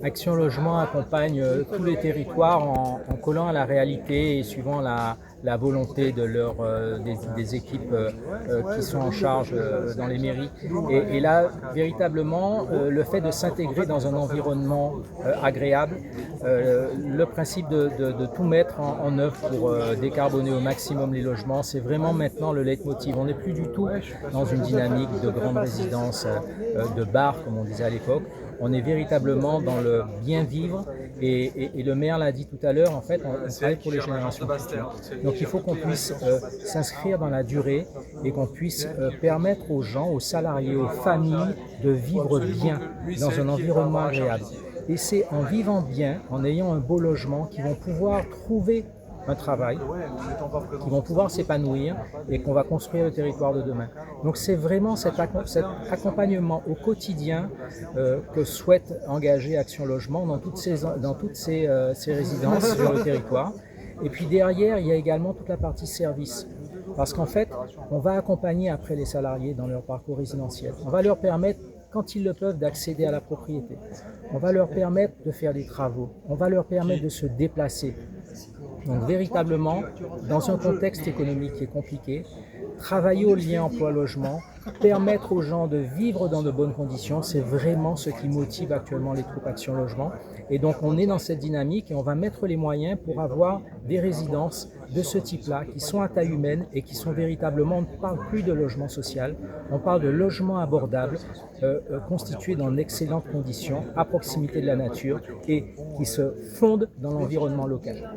Action Logement accompagne tous les territoires en collant à la réalité et suivant la volonté des équipes qui sont en charge dans les mairies. Et là, véritablement, le fait de s'intégrer dans un environnement agréable, le principe de tout mettre en œuvre pour décarboner au maximum les logements, c'est vraiment maintenant le leitmotiv. On n'est plus du tout dans une dynamique de grande résidence, de bar, comme on disait à l'époque. On est véritablement dans le bien vivre et le maire l'a dit tout à l'heure, en fait, on travaille pour les générations futures. Donc il faut qu'on puisse s'inscrire dans la durée et qu'on puisse permettre aux gens, aux salariés, aux familles de vivre bien dans un environnement agréable. Et c'est en vivant bien, en ayant un beau logement, qu'ils vont pouvoir trouver un travail, qui vont pouvoir s'épanouir et qu'on va construire le territoire de demain. Donc c'est vraiment cet accompagnement au quotidien que souhaite engager Action Logement dans toutes ces résidences sur le territoire. Et puis derrière, il y a également toute la partie service. Parce qu'en fait, on va accompagner après les salariés dans leur parcours résidentiel. On va leur permettre, quand ils le peuvent, d'accéder à la propriété. On va leur permettre de faire des travaux. On va leur permettre de se déplacer. Donc véritablement, dans un contexte économique qui est compliqué, travailler au lien emploi-logement, permettre aux gens de vivre dans de bonnes conditions, c'est vraiment ce qui motive actuellement les troupes Action Logement. Et donc on est dans cette dynamique et on va mettre les moyens pour avoir des résidences de ce type-là, qui sont à taille humaine et qui sont véritablement, on ne parle plus de logement social, on parle de logement abordable, constitué dans d'excellentes conditions, à proximité de la nature et qui se fondent dans l'environnement local.